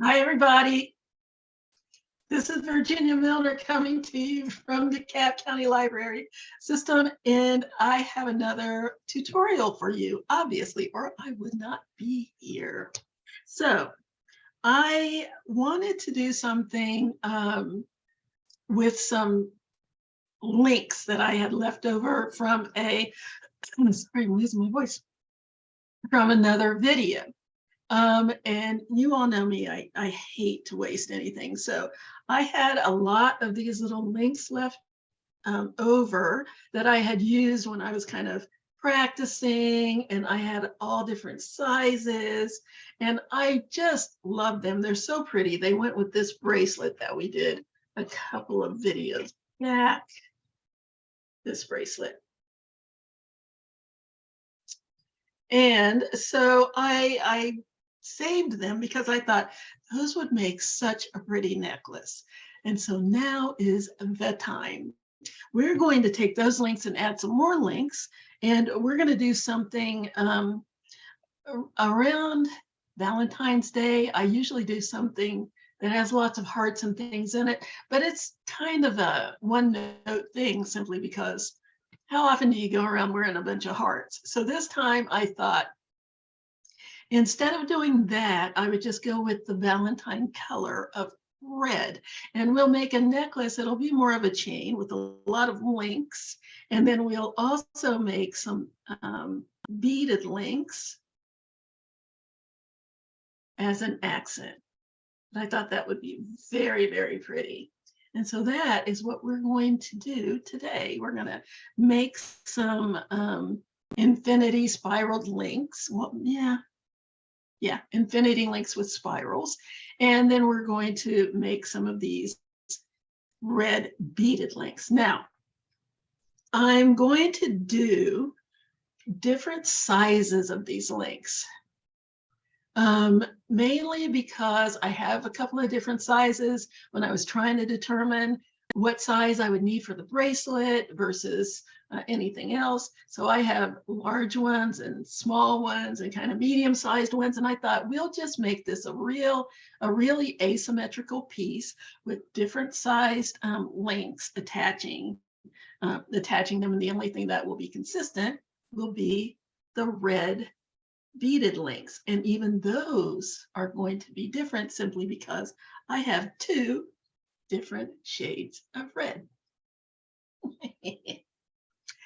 Hi, everybody. This is Virginia Milner coming to you from the DeKalb County Library System, and I have another tutorial for you, obviously, or I would not be here. So I wanted to do something with some links that I had left over from sorry, I'm losing my voice, from another video. And you all know me, I hate to waste anything. So I had a lot of these little links left over that I had used when I was kind of practicing, and I had all different sizes, and I just love them. They're so pretty. They went with this bracelet that we did a couple of videos back, this bracelet. And so I saved them because I thought those would make such a pretty necklace. And so now is the time. We're going to take those links and add some more links, and we're going to do something around Valentine's Day. I usually do something that has lots of hearts and things in it, but it's kind of a one-note thing simply because how often do you go around wearing a bunch of hearts? So this time I thought, instead of doing that, I would just go with the Valentine color of red, and we'll make a necklace. It'll be more of a chain with a lot of links, and then we'll also make some beaded links as an accent. And I thought that would be very, very pretty. And so that is what we're going to do today. We're going to make some infinity spiraled links. Well, yeah, infinity links with spirals. And then we're going to make some of these red beaded links. Now, I'm going to do different sizes of these links. Mainly because I have a couple of different sizes when I was trying to determine what size I would need for the bracelet versus anything else. So I have large ones and small ones and kind of medium-sized ones. And I thought we'll just make this a really asymmetrical piece with different sized links attaching them. And the only thing that will be consistent will be the red beaded links, and even those are going to be different simply because I have two different shades of red.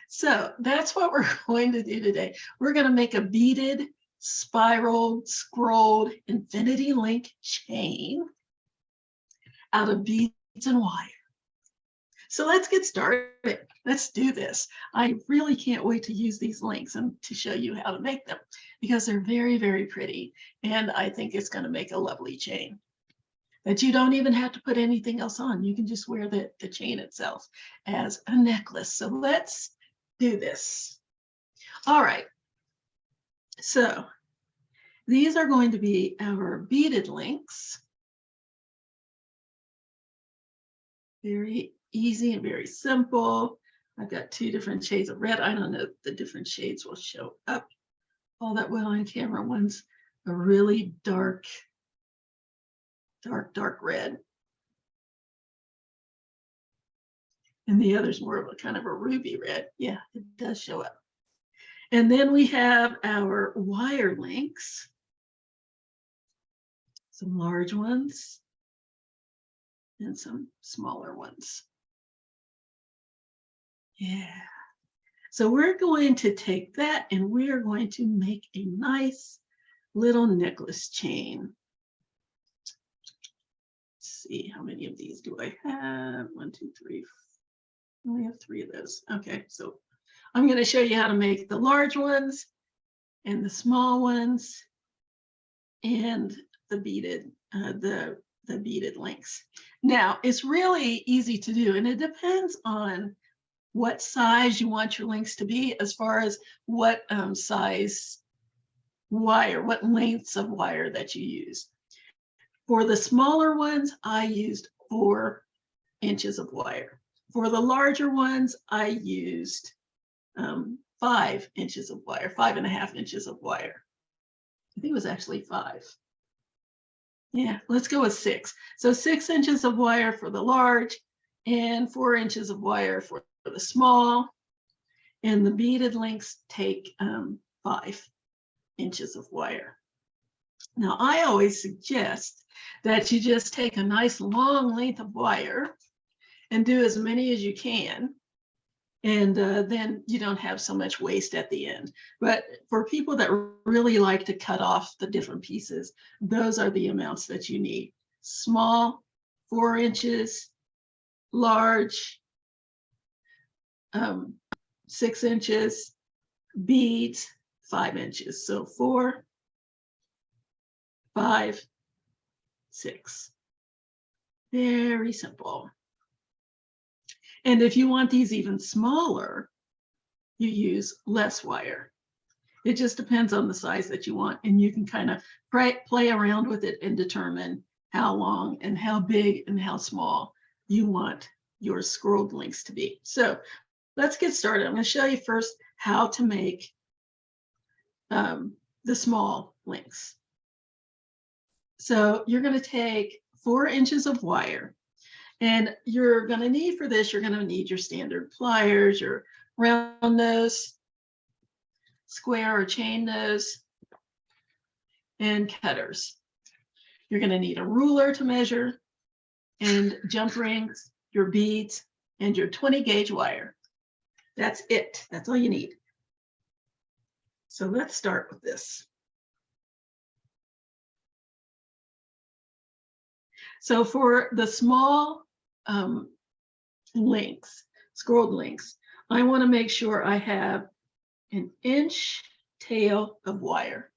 So that's what we're going to do today. We're going to make a beaded, spiraled, scrolled infinity link chain out of beads and wire. So let's get started. Let's do this. I really can't wait to use these links and to show you how to make them because they're very, very pretty. And I think it's going to make a lovely chain that you don't even have to put anything else on. You can just wear the chain itself as a necklace. So let's do this. All right. So these are going to be our beaded links. Very easy and very simple. I've got two different shades of red. I don't know if the different shades will show up all that well on camera. One's a really dark red. And the other's more of a kind of a ruby red. Yeah, it does show up. And then we have our wire links. Some large ones and some smaller ones. Yeah. So we're going to take that and we're going to make a nice little necklace chain. Let's see, how many of these do I have? 1, 2, 3. I only have 3 of those. Okay, so I'm going to show you how to make the large ones and the small ones and the beaded the beaded links. Now, it's really easy to do, and it depends on what size you want your links to be as far as what size wire, what lengths of wire that you use. For the smaller ones, I used 4 inches of wire. For the larger ones, I used 5 inches of wire, 5.5 inches of wire. I think it was actually 5. Yeah, let's go with 6. So 6 inches of wire for the large and 4 inches of wire for the small. And the beaded links take 5 inches of wire. Now, I always suggest that you just take a nice long length of wire and do as many as you can. And then you don't have so much waste at the end. But for people that really like to cut off the different pieces, those are the amounts that you need. Small, 4 inches, large, 6 inches, beads, 5 inches. So 4, 5, 6. Very simple. And if you want these even smaller, you use less wire. It just depends on the size that you want, and you can kind of play around with it and determine how long and how big and how small you want your scrolled links to be. So let's get started. I'm going to show you first how to make the small links. So you're going to take 4 inches of wire, and you're going to need for this, you're going to need your standard pliers, your round nose, square or chain nose, and cutters. You're going to need a ruler to measure, and jump rings, your beads, and your 20 gauge wire. That's it. That's all you need. So let's start with this. So for the small links, scrolled links, I want to make sure I have an inch tail of wire.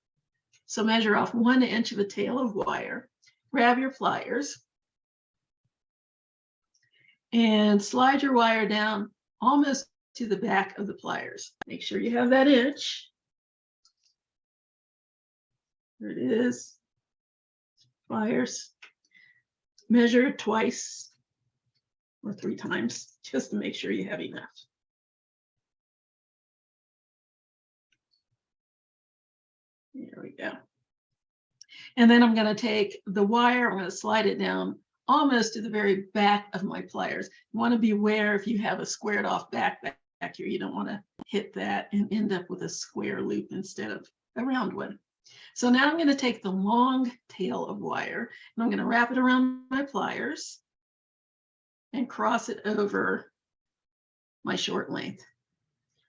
So measure off 1 inch of a tail of wire, grab your pliers, and slide your wire down almost to the back of the pliers. Make sure you have that inch. There it is. Pliers. Measure twice or 3 times just to make sure you have enough. There we go. And then I'm going to take the wire, I'm going to slide it down almost to the very back of my pliers. You want to beware if you have a squared off back here. You don't want to hit that and end up with a square loop instead of a round one. So now I'm going to take the long tail of wire, and I'm going to wrap it around my pliers and cross it over my short length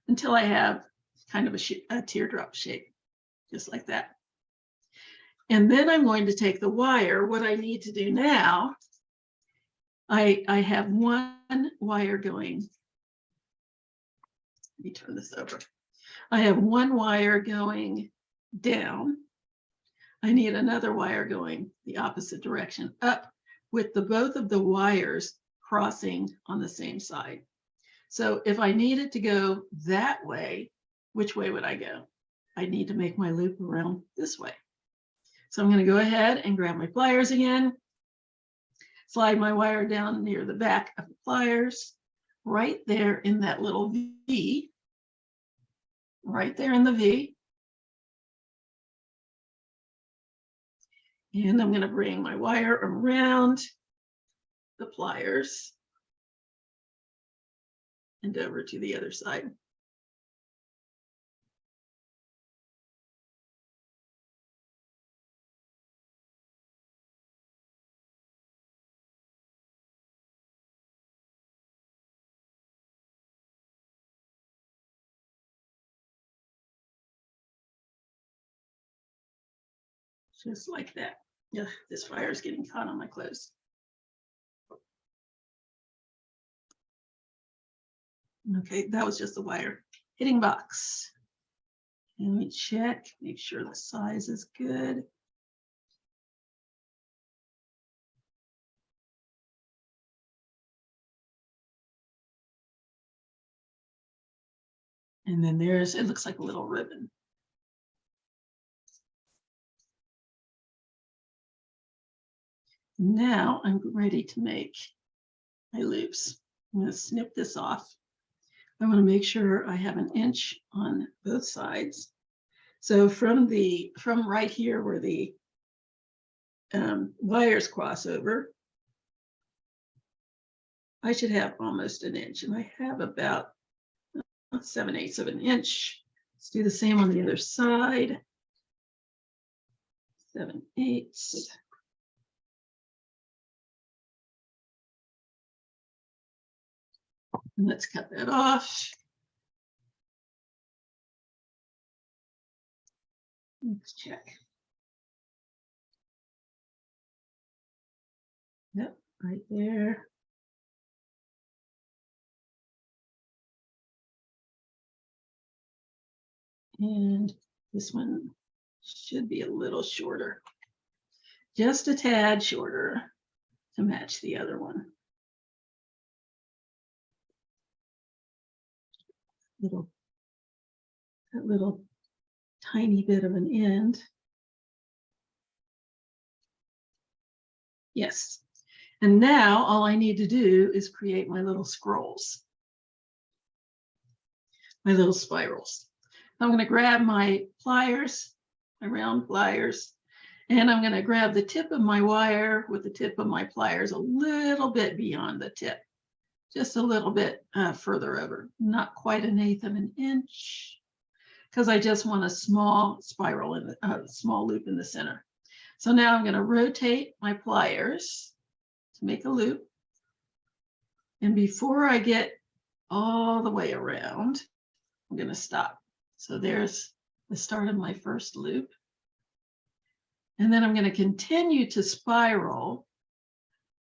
until I have kind of a teardrop shape, just like that. And then I'm going to take the wire. What I need to do now, I have one wire going. Let me turn this over. I have one wire going down. I need another wire going the opposite direction, up, with both of the wires crossing on the same side. So if I needed to go that way, which way would I go? I need to make my loop around this way. So I'm going to go ahead and grab my pliers again, slide my wire down near the back of the pliers, right there in that little V, right there in the V. And I'm going to bring my wire around the pliers and over to the other side. Just like that. Yeah, this wire is getting caught on my clothes. Okay, that was just the wire hitting box. And we check, make sure the size is good. And then there's, it looks like a little ribbon. Now I'm ready to make my loops. I'm going to snip this off. I want to make sure I have an inch on both sides. So from right here where the wires cross over, I should have almost an inch, and I have about 7/8 of an inch. Let's do the same on the other side. 7/8. And let's cut that off. Let's check. Yep, right there. And this one should be a little shorter, just a tad shorter to match the other one. That little tiny bit of an end. Yes. And now all I need to do is create my little scrolls, my little spirals. I'm going to grab my pliers, my round pliers, and I'm going to grab the tip of my wire with the tip of my pliers a little bit beyond the tip, just a little bit further over, not quite 1/8 of an inch, because I just want a small spiral in the small loop in the center. So now I'm going to rotate my pliers to make a loop. And before I get all the way around, I'm going to stop. So there's the start of my first loop. And then I'm going to continue to spiral,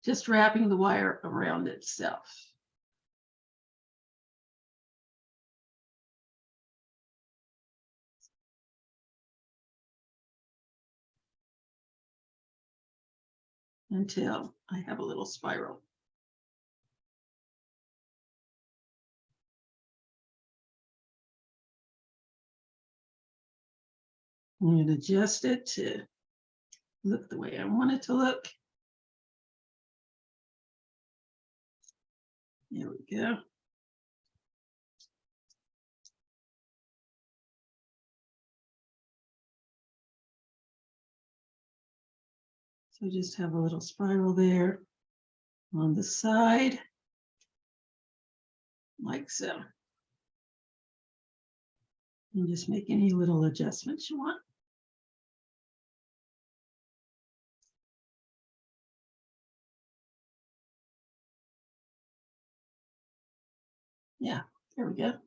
just wrapping the wire around itself. Until I have a little spiral. I'm going to adjust it to look the way I want it to look. There we go. So just have a little spiral there on the side, like so. And just make any little adjustments you want. Yeah, there we go.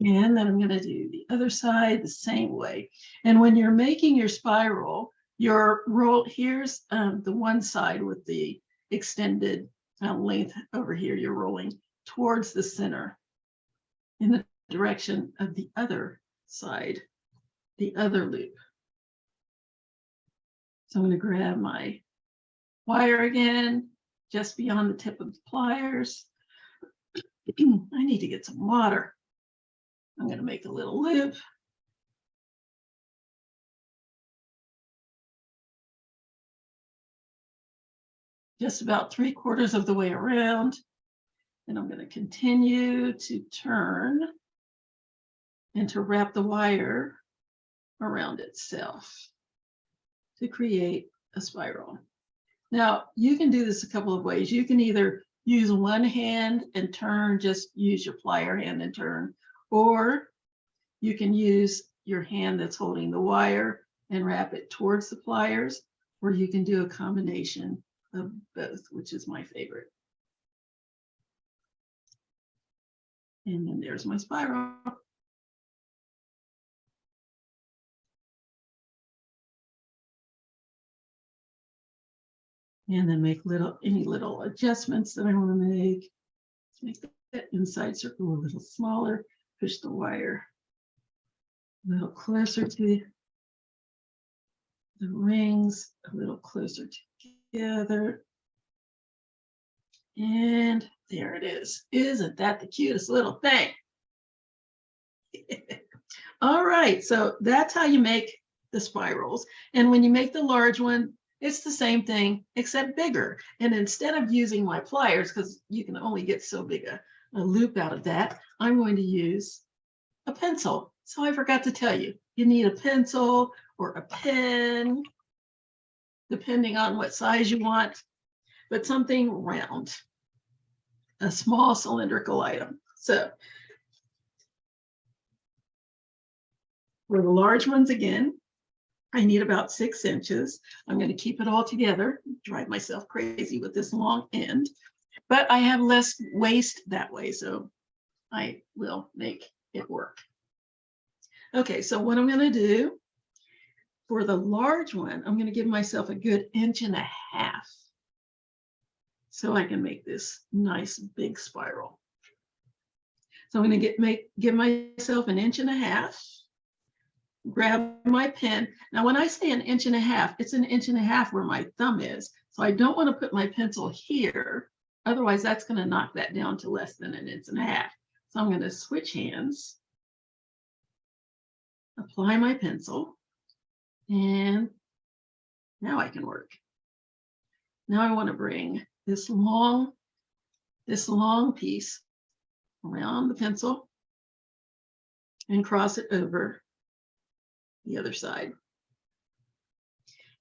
And then I'm going to do the other side the same way. And when you're making your spiral, your roll, here's the one side with the extended length over here, you're rolling towards the center in the direction of the other side, the other loop. So I'm going to grab my wire again, just beyond the tip of the pliers. I need to get some water. I'm going to make a little loop. Just about 3/4 of the way around. And I'm going to continue to turn and to wrap the wire around itself to create a spiral. Now, you can do this a couple of ways. You can either use one hand and turn, just use your plier hand and turn, or you can use your hand that's holding the wire and wrap it towards the pliers, or you can do a combination of both, which is my favorite. And then there's my spiral. And then make any little adjustments that I want to make. Let's make that inside circle a little smaller, push the wire a little closer to the rings, a little closer together. And there it is. Isn't that the cutest little thing? All right, so that's how you make the spirals. And when you make the large one, it's the same thing, except bigger. And instead of using my pliers, because you can only get so big a loop out of that, I'm going to use a pencil. So I forgot to tell you, you need a pencil or a pen. depending on what size you want, but something round, a small cylindrical item. So for the large ones, again, I need about 6 inches. I'm going to keep it all together, drive myself crazy with this long end, but I have less waste that way, so I will make it work. Okay, so what I'm going to do for the large one, I'm going to give myself a good 1.5 inches so I can make this nice big spiral. So I'm going to give myself 1.5 inches. Grab my pen. Now, when I say 1.5 inches, it's 1.5 inches where my thumb is. So I don't want to put my pencil here. Otherwise, that's going to knock that down to less than 1.5 inches. So I'm going to switch hands, apply my pencil, and now I can work. Now I want to bring this long piece around the pencil and cross it over the other side.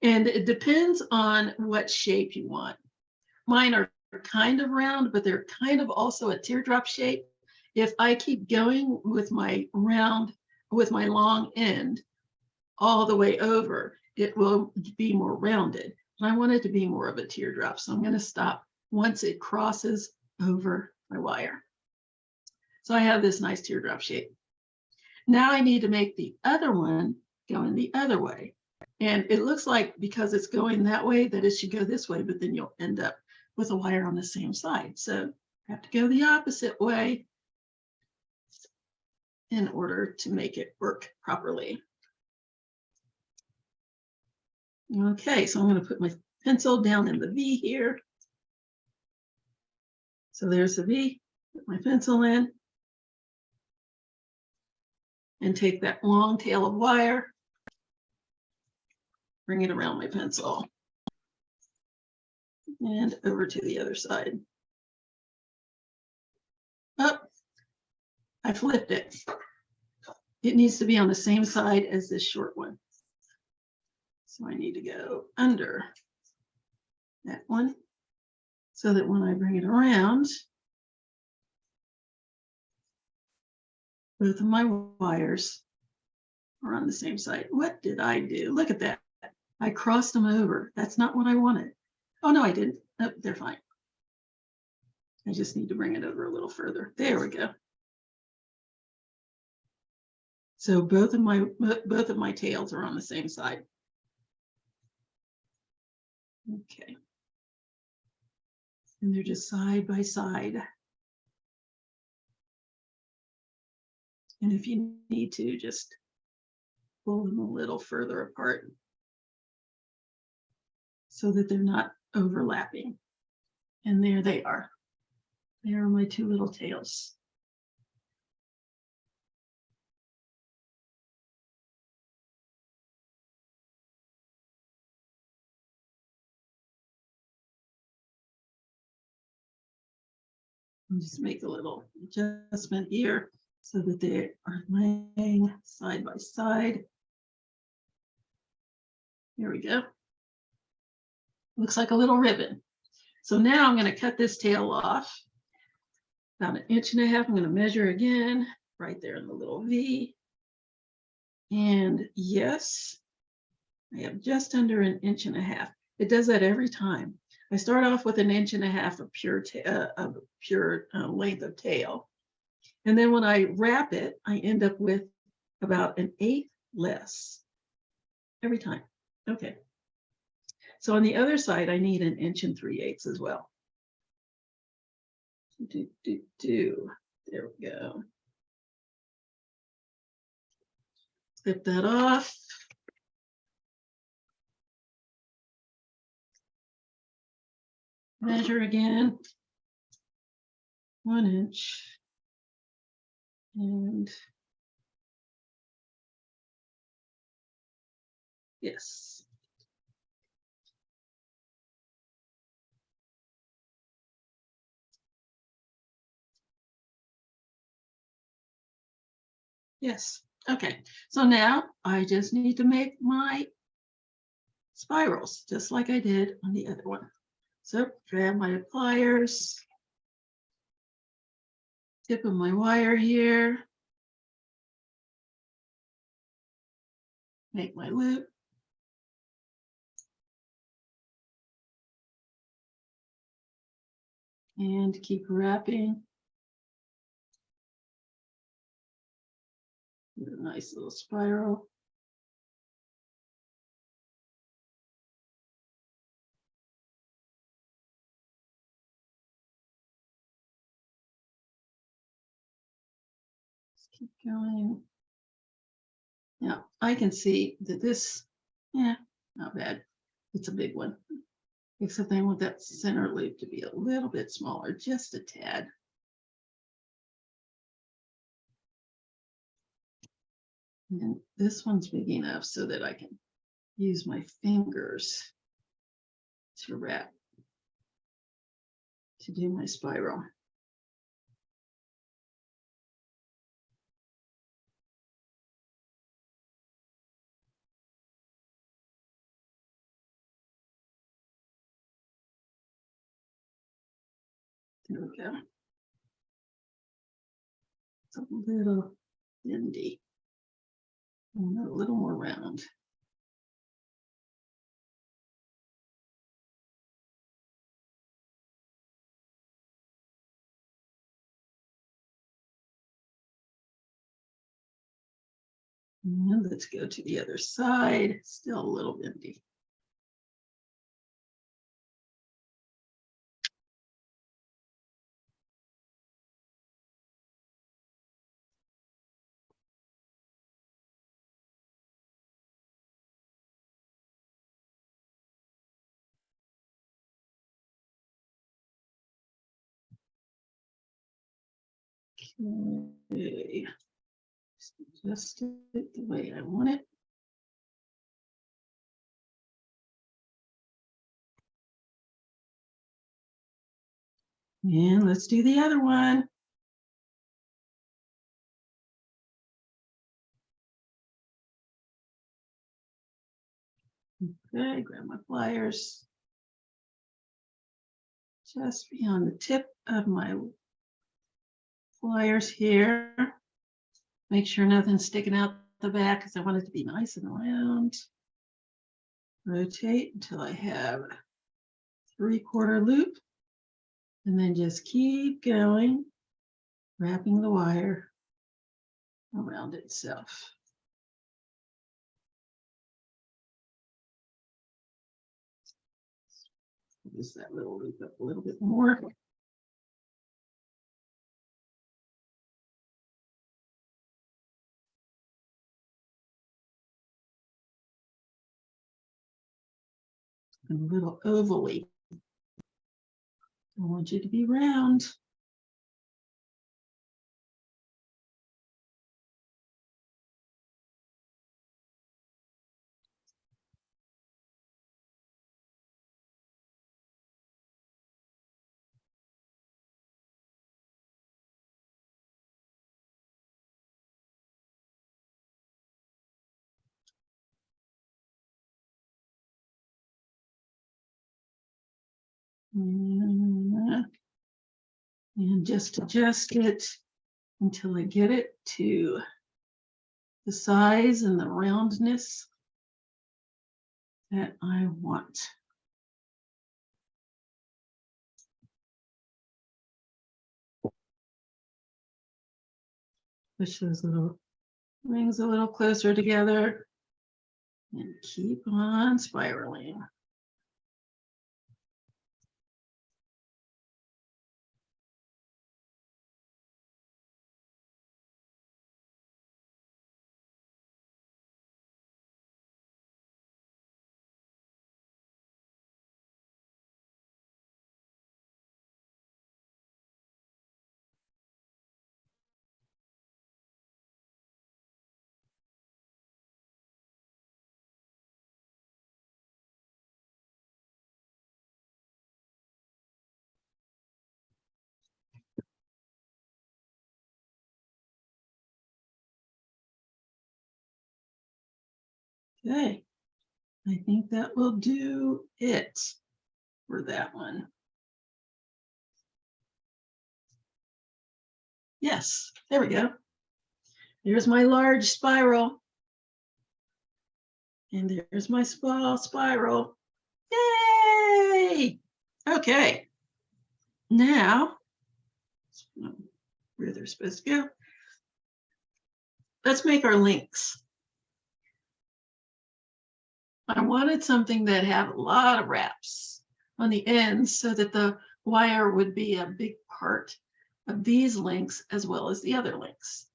And it depends on what shape you want. Mine are kind of round, but they're kind of also a teardrop shape. If I keep going with my long end all the way over, it will be more rounded. But I want it to be more of a teardrop. So I'm going to stop once it crosses over my wire. So I have this nice teardrop shape. Now I need to make the other one go in the other way. And it looks like because it's going that way that it should go this way, but then you'll end up with a wire on the same side. So I have to go the opposite way in order to make it work properly. Okay, so I'm going to put my pencil down in the V here. So there's the V, put my pencil in, and take that long tail of wire, bring it around my pencil, and over to the other side. Oh, I flipped it. It needs to be on the same side as this short one. So I need to go under that one so that when I bring it around, both of my wires are on the same side. What did I do? Look at that. I crossed them over. That's not what I wanted. Oh, no, I didn't. Oh, they're fine. I just need to bring it over a little further. There we go. So both of my tails are on the same side. Okay. And they're just side by side. And if you need to, just pull them a little further apart so that they're not overlapping. And there they are. There are my 2 little tails. I'll just make a little adjustment here so that they are laying side by side. Here we go. Looks like a little ribbon. So now I'm going to cut this tail off about 1.5 inches. I'm going to measure again right there in the little V. And yes, I have just under 1.5 inches. It does that every time. I start off with 1.5 inches of pure length of tail. And then when I wrap it, I end up with about 1/8 less every time. Okay. So on the other side, I need 1 3/8 inches as well. There we go. Clip that off. Measure again. 1 inch. And yes. Yes. Okay. So now I just need to make my spirals, just like I did on the other one. So grab my pliers, tip of my wire here, make my loop. And keep wrapping. A nice little spiral. Just keep going. Now I can see that this, yeah, not bad. It's a big one, except I want that center loop to be a little bit smaller, just a tad. And this one's big enough so that I can use my fingers to wrap, to do my spiral. There we go. It's a little bendy. And a little more round. And let's go to the other side. Still a little bendy. Okay. Just it the way I want it. And let's do the other one. Okay, grab my pliers. Just beyond the tip of my pliers here. Make sure nothing's sticking out the back because I want it to be nice and round. Rotate until I have a 3/4 loop. And then just keep going, wrapping the wire around itself. Use that little loop up a little bit more. And a little ovally. I want you to be round. And just adjust it until I get it to the size and the roundness that I want. Push those little rings a little closer together and keep on spiraling. Okay, I think that will do it for that one. Yes, there we go. Here's my large spiral. And there's my small spiral. Yay! Okay. Now, where they're supposed to go. Let's make our links. I wanted something that had a lot of wraps on the ends so that the wire would be a big part of these links as well as the other links.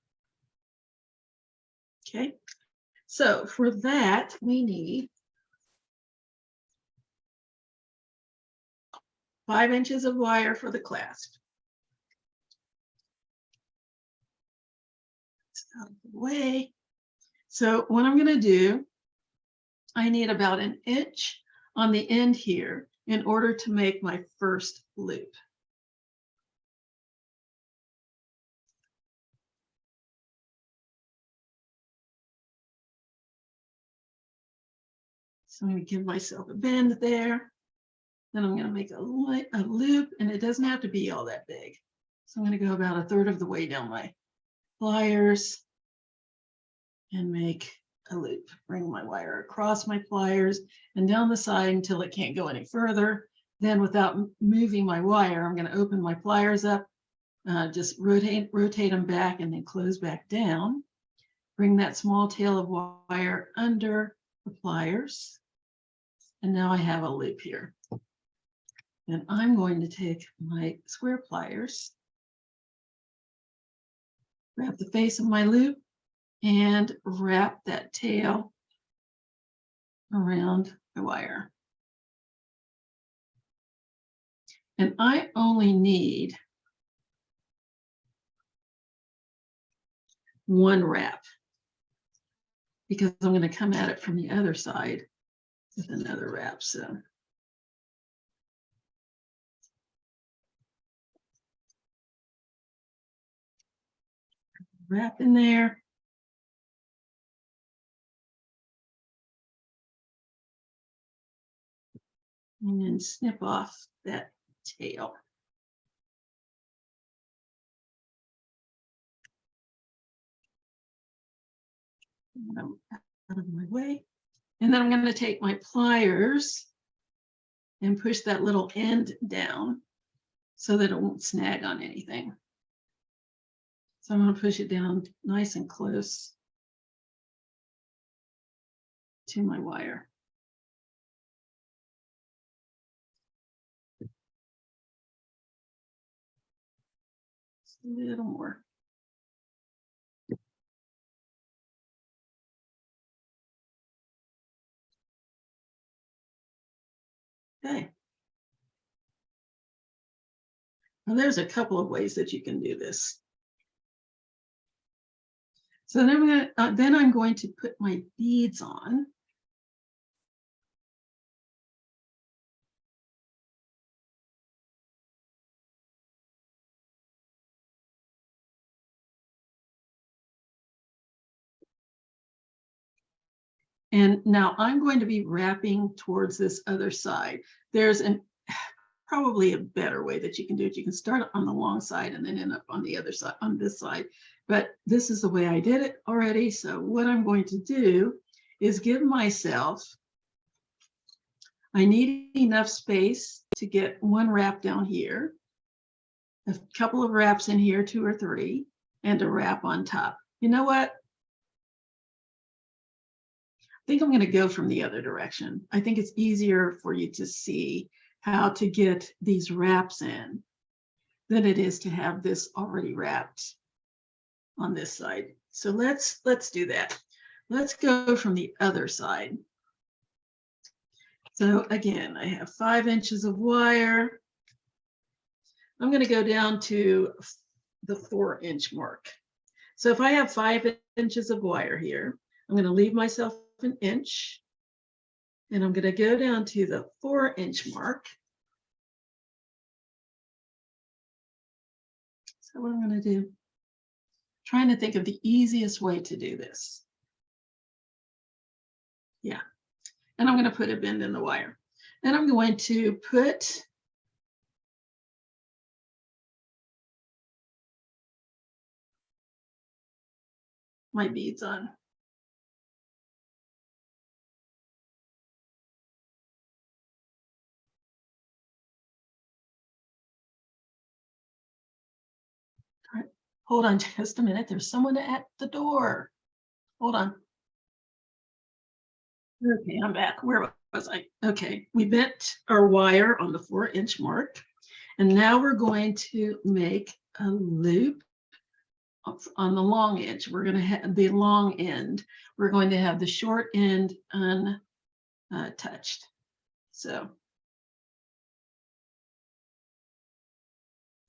Okay, so for that, we need 5 inches of wire for the clasp. It's out of the way. So what I'm going to do, I need about 1 inch on the end here in order to make my first loop. So I'm going to give myself a bend there. Then I'm going to make a loop, and it doesn't have to be all that big. So I'm going to go about 1/3 of the way down my pliers and make a loop. Bring my wire across my pliers and down the side until it can't go any further. Then without moving my wire, I'm going to open my pliers up, just rotate them back and then close back down. Bring that small tail of wire under the pliers. And now I have a loop here. And I'm going to take my square pliers, wrap the face of my loop, and wrap that tail around the wire. And I only need 1 wrap because I'm going to come at it from the other side with another wrap. So wrap in there. And then snip off that tail. Out of my way. And then I'm going to take my pliers and push that little end down so that it won't snag on anything. So I'm going to push it down nice and close to my wire. Just a little more. Okay. Now there's a couple of ways that you can do this. So then I'm going to put my beads on. And now I'm going to be wrapping towards this other side. There's probably a better way that you can do it. You can start on the long side and then end up on the other side, on this side. But this is the way I did it already. So what I'm going to do is give myself, I need enough space to get 1 wrap down here, a couple of wraps in here, 2 or 3, and a wrap on top. You know what? I think I'm going to go from the other direction. I think it's easier for you to see how to get these wraps in than it is to have this already wrapped on this side. So let's do that. Let's go from the other side. So again, I have 5 inches of wire. I'm going to go down to the 4-inch mark. So if I have 5 inches of wire here, I'm going to leave myself 1 inch, and I'm going to go down to the 4-inch mark. So what I'm going to do, trying to think of the easiest way to do this. Yeah, and I'm going to put a bend in the wire. Then I'm going to put my beads on. All right. Hold on just a minute. There's someone at the door. Hold on. Okay, I'm back. Where was I? Okay, we bent our wire on the 4-inch mark, and now we're going to make a loop on the long edge. We're going to have the long end. We're going to have the short end untouched. So,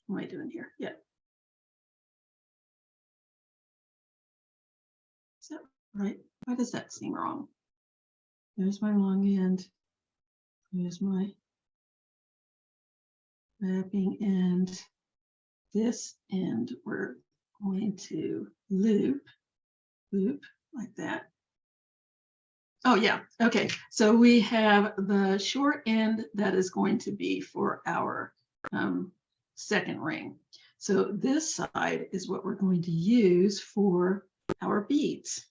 what am I doing here? Yeah. Is that right? Why does that seem wrong? There's my long end. There's my wrapping end. This end we're going to loop like that. Oh yeah, okay. So we have the short end that is going to be for our second ring. So this side is what we're going to use for our beads.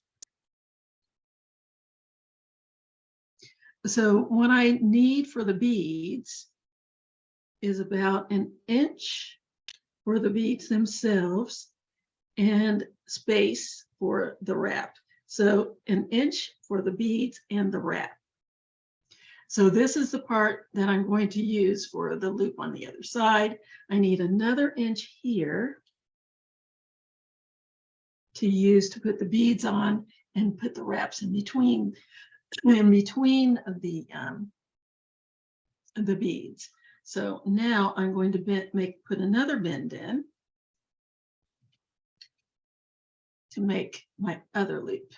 So what I need for the beads is about 1 inch for the beads themselves and space for the wrap. So 1 inch for the beads and the wrap. So this is the part that I'm going to use for the loop on the other side. I need another inch here to use to put the beads on and put the wraps in between the beads. So now I'm going to put another bend in to make my other loop.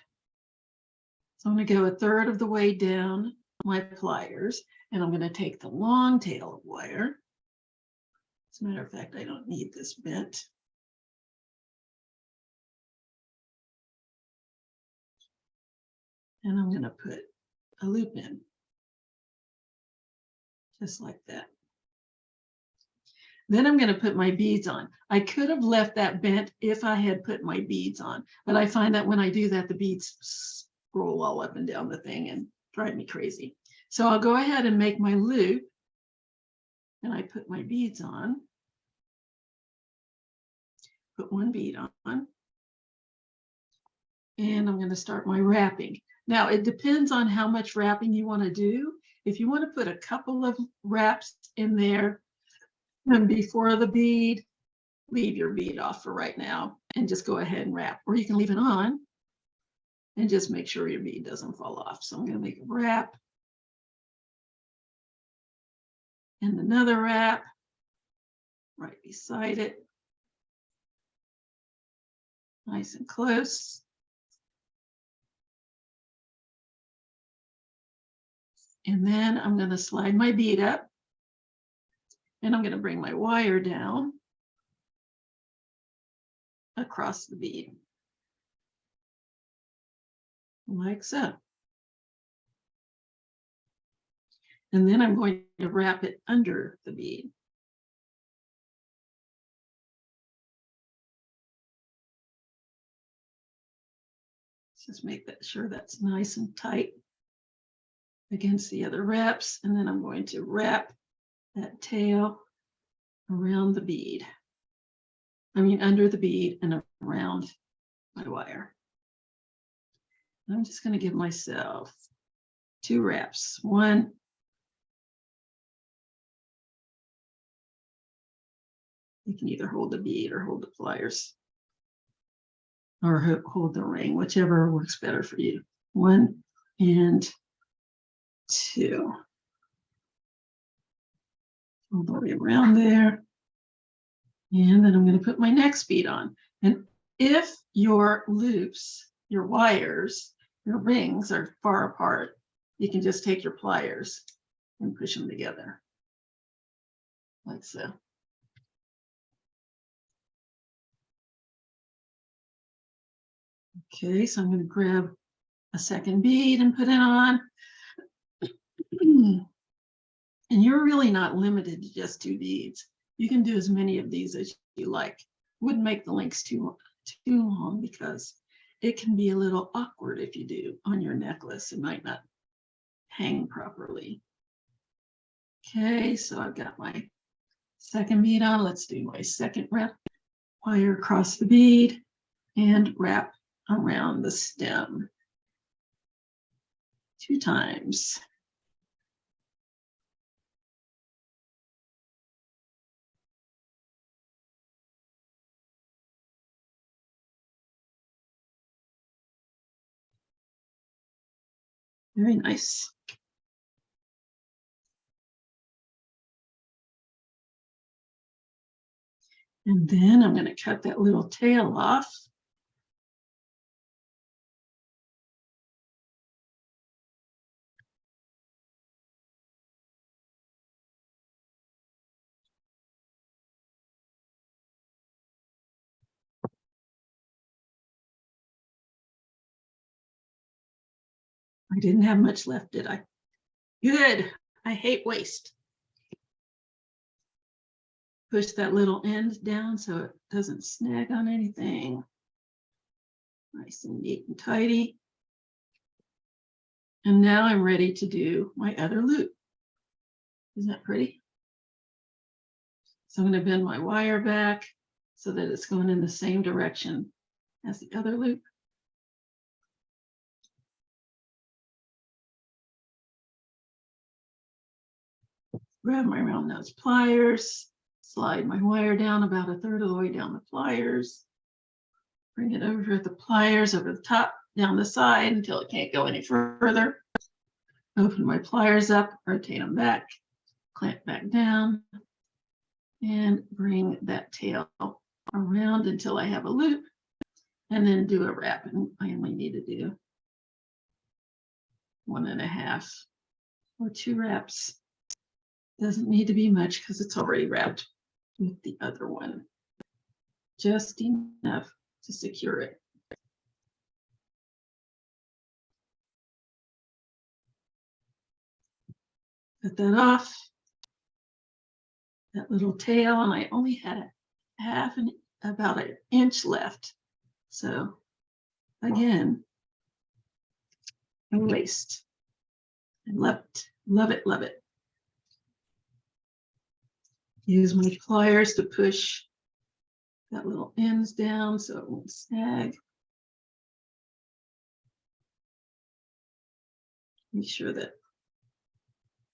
So I'm going to go 1/3 of the way down my pliers, and I'm going to take the long tail of wire. As a matter of fact, I don't need this bent. And I'm going to put a loop in, just like that. Then I'm going to put my beads on. I could have left that bent if I had put my beads on, but I find that when I do that, the beads roll all up and down the thing and drive me crazy. So I'll go ahead and make my loop, and I put my beads on. Put 1 bead on, and I'm going to start my wrapping. Now it depends on how much wrapping you want to do. If you want to put a couple of wraps in there and before the bead, leave your bead off for right now and just go ahead and wrap, or you can leave it on and just make sure your bead doesn't fall off. So I'm going to make a wrap and another wrap right beside it, nice and close. And then I'm going to slide my bead up, and I'm going to bring my wire down across the bead, like so. And then I'm going to wrap it under the bead. Just make sure that's nice and tight against the other wraps. And then I'm going to wrap that tail around the bead. I mean, under the bead and around my wire. I'm just going to give myself 2 wraps. One, you can either hold the bead or hold the pliers, or hold the ring, whichever works better for you. 1 and 2. All the way around there. And then I'm going to put my next bead on. And if your loops, your wires, your rings are far apart, you can just take your pliers and push them together, like so. Okay, so I'm going to grab a second bead and put it on. And you're really not limited to just 2 beads. You can do as many of these as you like. Wouldn't make the links too long because it can be a little awkward if you do on your necklace. It might not hang properly. Okay, so I've got my second bead on. Let's do my second wrap. Wire across the bead and wrap around the stem 2 times. Very nice. And then I'm going to cut that little tail off. I didn't have much left, did I? Good. I hate waste. Push that little end down so it doesn't snag on anything. Nice and neat and tidy. And now I'm ready to do my other loop. Isn't that pretty? So I'm going to bend my wire back so that it's going in the same direction as the other loop. Grab my round nose pliers, slide my wire down about 1/3 of the way down the pliers, bring it over the pliers over the top, down the side until it can't go any further. Open my pliers up, rotate them back, clamp back down, and bring that tail around until I have a loop, and then do a wrap. And I only need to do 1.5 or 2 wraps. Doesn't need to be much because it's already wrapped with the other one. Just enough to secure it. Cut that off. That little tail, and I only had about 1 inch left. So again, no waste. I love it, love it, love it. Use my pliers to push that little ends down so it won't snag. Make sure that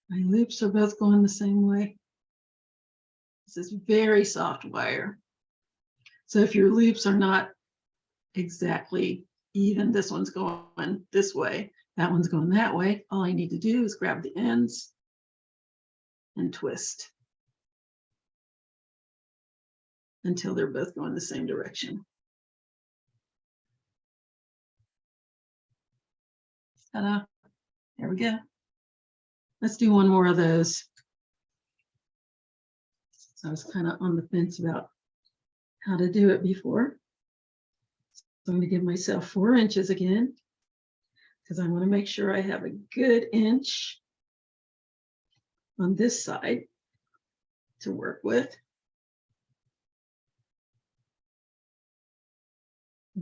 my loops are both going the same way. This is very soft wire. So if your loops are not exactly even, this one's going this way, that one's going that way, all I need to do is grab the ends and twist until they're both going the same direction. Ta-da. There we go. Let's do one more of those. So I was kind of on the fence about how to do it before. So I'm going to give myself 4 inches again, because I want to make sure I have a good inch on this side to work with.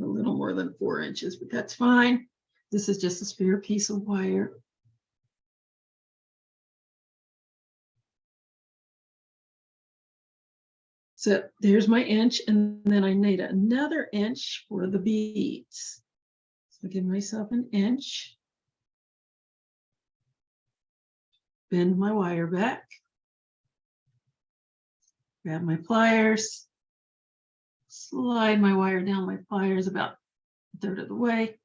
A little more than 4 inches, but that's fine. This is just a spare piece of wire. So there's my inch, and then I need another inch for the beads. So give myself an inch. Bend my wire back. Grab my pliers. Slide my wire down my pliers about 1/3 of the way.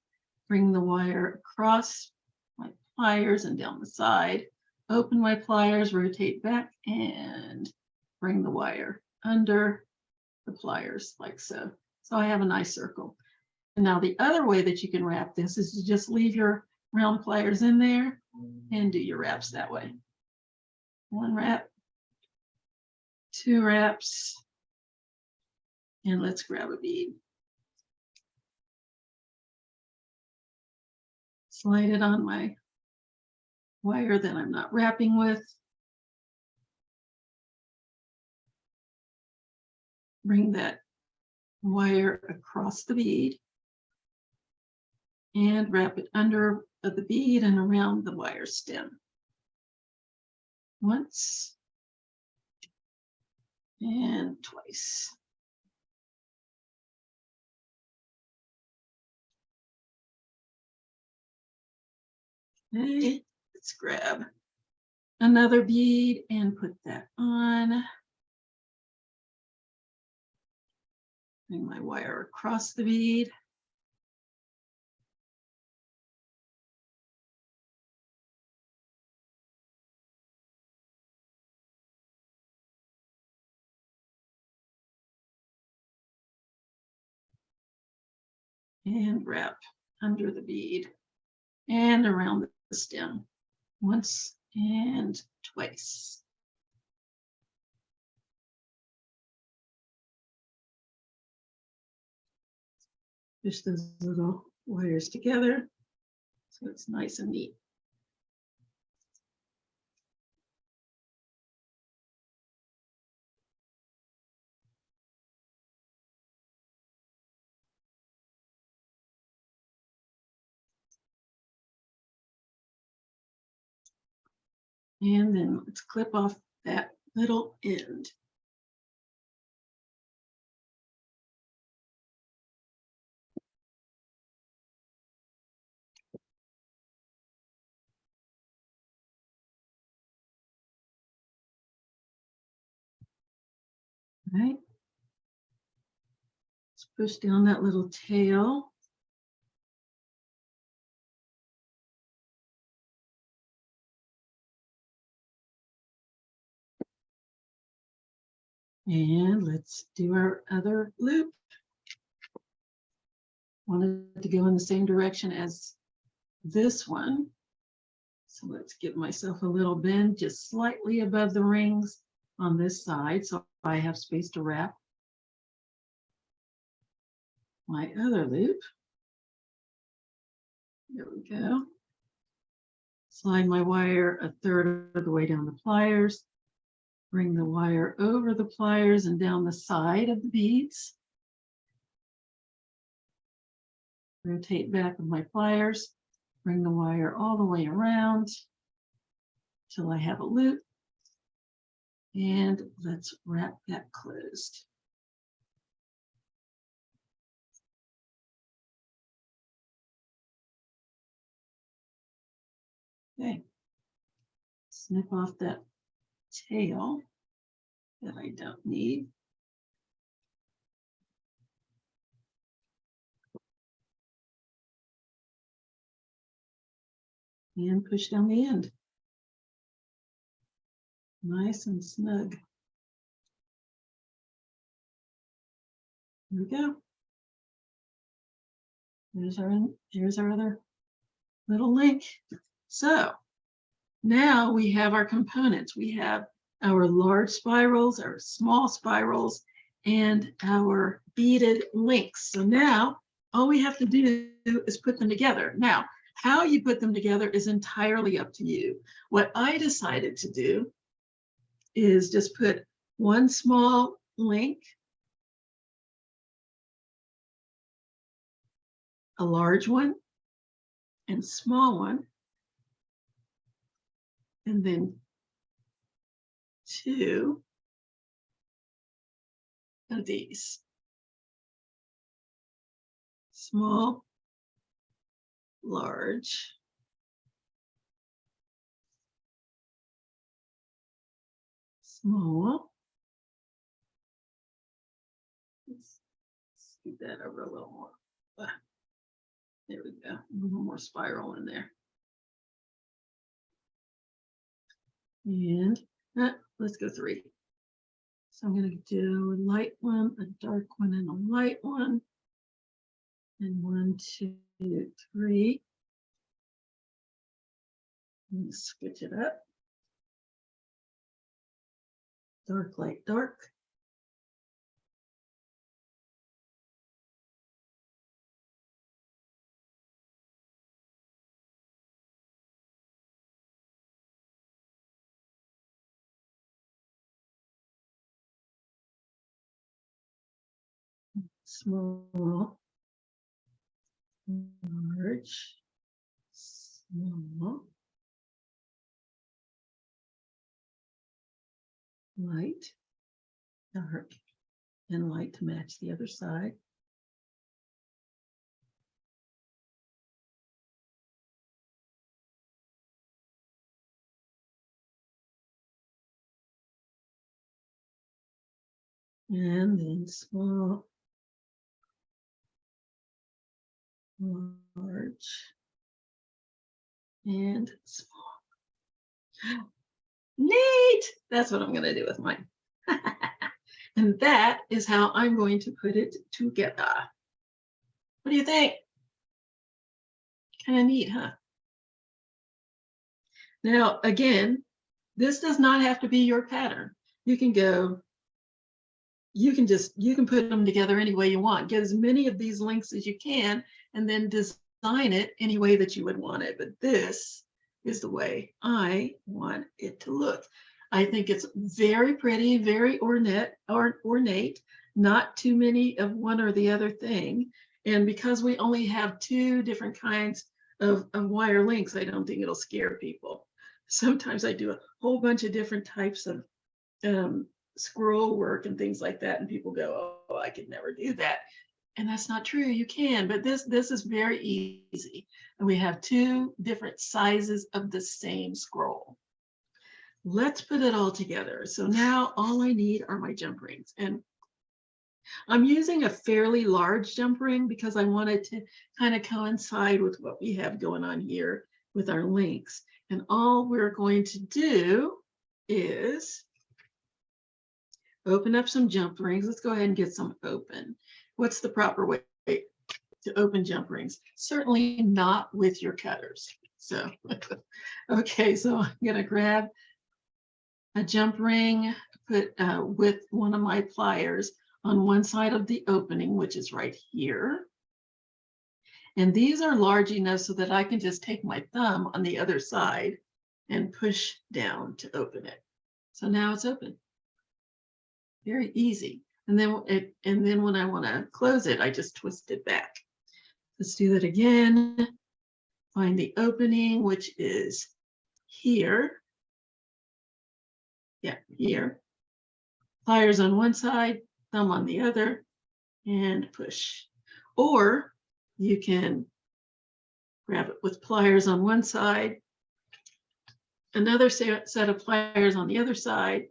Bring the wire across my pliers and down the side. Open my pliers, rotate back, and bring the wire under the pliers like so. So I have a nice circle. And now the other way that you can wrap this is to just leave your round pliers in there and do your wraps that way. 1 wrap, 2 wraps, and let's grab a bead. Slide it on my wire that I'm not wrapping with. Bring that wire across the bead and wrap it under the bead and around the wire stem. Once and twice. Okay, let's grab another bead and put that on. Bring my wire across the bead. And wrap under the bead and around the stem. Once and twice. Push those little wires together so it's nice and neat. And then let's clip off that little end. All right. Let's push down that little tail. And let's do our other loop. Wanted to go in the same direction as this one. So let's give myself a little bend just slightly above the rings on this side so I have space to wrap my other loop. There we go. Slide my wire a third of the way down the pliers. Bring the wire over the pliers and down the side of the beads. Rotate back with my pliers. Bring the wire all the way around till I have a loop. And let's wrap that closed. Okay. Snip off that tail that I don't need. And push down the end. Nice and snug. Here we go. Here's our other little link. So now we have our components. We have our large spirals, our small spirals, and our beaded links. So now all we have to do is put them together. Now, how you put them together is entirely up to you. What I decided to do is just put one small link, a large one, and small one, and then two of these. Small, large, small. Let's scoot that over a little more. There we go. A little more spiral in there. And let's go three. So I'm going to do a light one, a dark one, and a light one. And 1, 2, 3. And switch it up. Dark, light, dark. small, large, small, light, dark, and light to match the other side. And then small, large, and small. Neat! That's what I'm going to do with mine. And that is how I'm going to put it together. What do you think? Kind of neat, huh? Now, again, this does not have to be your pattern. You can go, you can put them together any way you want. Get as many of these links as you can, and then design it any way that you would want it. But this is the way I want it to look. I think it's very pretty, very ornate, not too many of one or the other thing. And because we only have two different kinds of wire links, I don't think it'll scare people. Sometimes I do a whole bunch of different types of scroll work and things like that, and people go, oh, I could never do that. And that's not true. You can, but this is very easy. And we have two different sizes of the same scroll. Let's put it all together. So now all I need are my jump rings. And I'm using a fairly large jump ring because I wanted to kind of coincide with what we have going on here with our links. And all we're going to do is open up some jump rings. Let's go ahead and get some open. What's the proper way to open jump rings? Certainly not with your cutters. So, okay, so I'm gonna grab a jump ring, put with one of my pliers on one side of the opening, which is right here. And these are large enough so that I can just take my thumb on the other side and push down to open it. So now it's open. Very easy. And then when I want to close it, I just twist it back. Let's do that again. Find the opening, which is here. Yeah, here. Pliers on one side, thumb on the other, and push. Or you can grab it with pliers on one side, another set of pliers on the other side,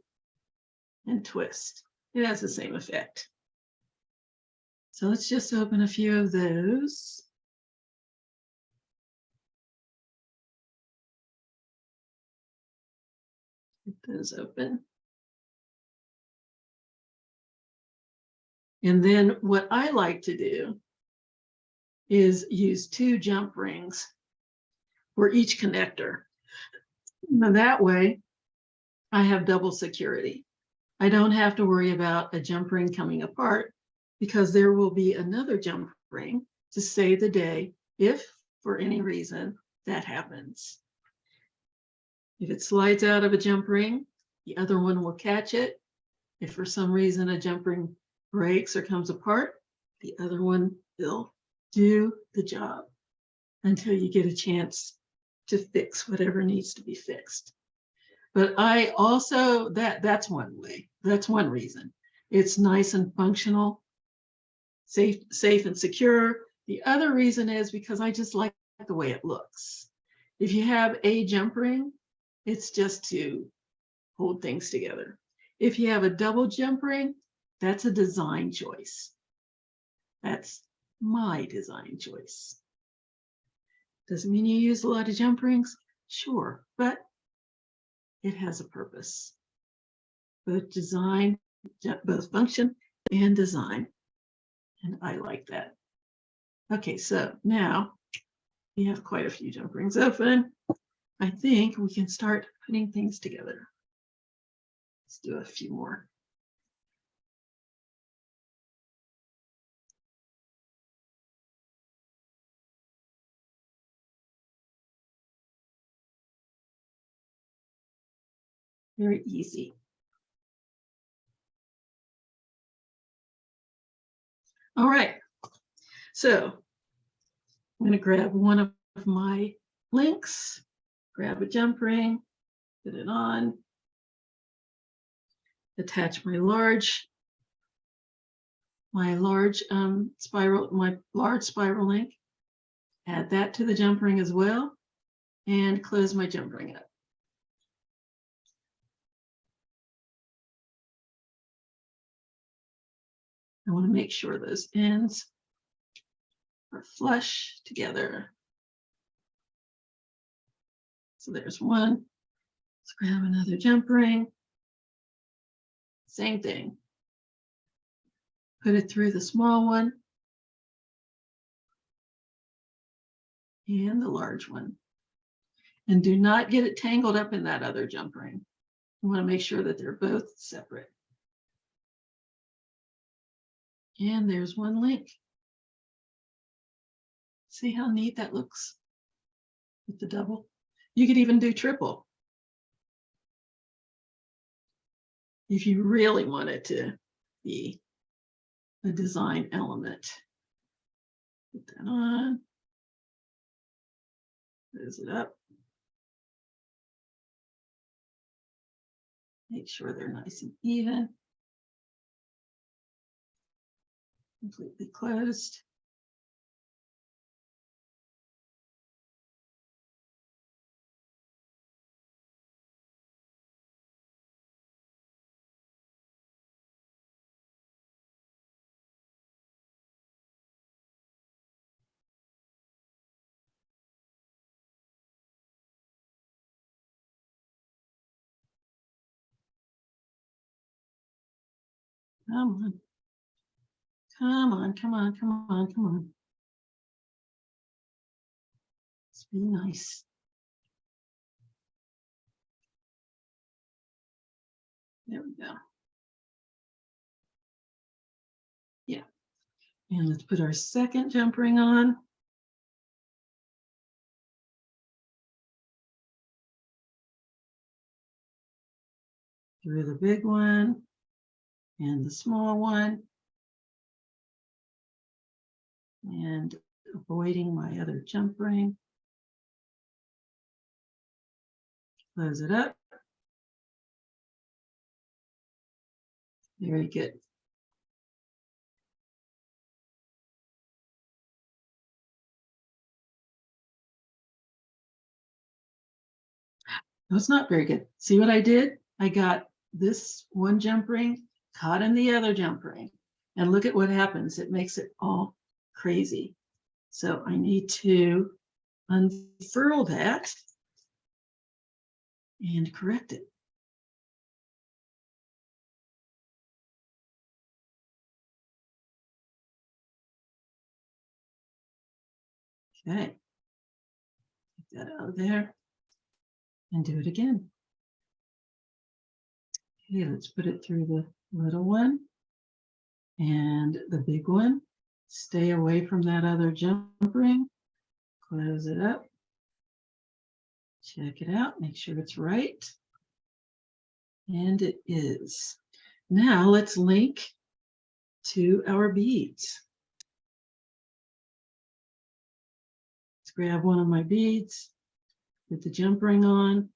and twist. It has the same effect. So let's just open a few of those. Get those open. And then what I like to do is use two jump rings for each connector. Now that way, I have double security. I don't have to worry about a jump ring coming apart because there will be another jump ring to save the day if, for any reason, that happens. If it slides out of a jump ring, the other one will catch it. If for some reason a jump ring breaks or comes apart, the other one will do the job until you get a chance to fix whatever needs to be fixed. But I also, that's one way, that's one reason. It's nice and functional, safe and secure. The other reason is because I just like the way it looks. If you have a jump ring, it's just to hold things together. If you have a double jump ring, that's a design choice. That's my design choice. Doesn't mean you use a lot of jump rings, sure, but it has a purpose. Both design, both function and design. And I like that. Okay, so now we have quite a few jump rings open. I think we can start putting things together. Let's do a few more. Very easy. All right, so I'm going to grab one of my links, grab a jump ring, put it on, attach my large spiral link, add that to the jump ring as well, and close my jump ring up. I want to make sure those ends are flush together. So there's one. Let's grab another jump ring. Same thing. Put it through the small one and the large one. And do not get it tangled up in that other jump ring. You want to make sure that they're both separate. And there's one link. See how neat that looks with the double? You could even do triple if you really want it to be a design element. Put that on. Close it up. Make sure they're nice and even. Completely closed. Come on. Come on, come on, come on, come on. Let's be nice. There we go. Yeah. And let's put our second jump ring on. Through the big one and the small one. And avoiding my other jump ring. Close it up. Very good. No, it's not very good. See what I did? I got this one jump ring caught in the other jump ring. And look at what happens. It makes it all crazy. So I need to unfurl that and correct it. Okay. Take that out of there and do it again. Okay, let's put it through the little one and the big one. Stay away from that other jump ring. Close it up. Check it out. Make sure it's right. And it is. Now let's link to our beads. Let's grab one of my beads, put the jump ring on,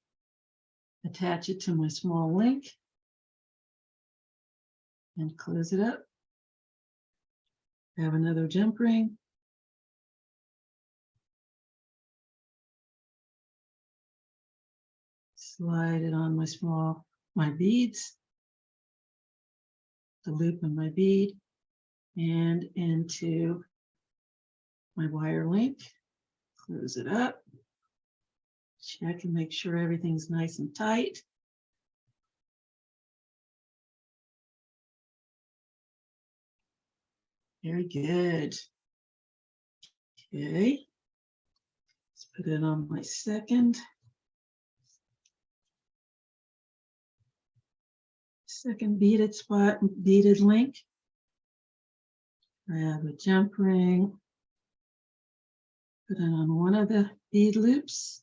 attach it to my small link, and close it up. Grab another jump ring. Slide it on my beads, the loop in my bead, and into my wire link. Close it up. Check and make sure everything's nice and tight. Very good. Okay. Let's put it on my second beaded spot, beaded link. Grab a jump ring. Put it on one of the bead loops.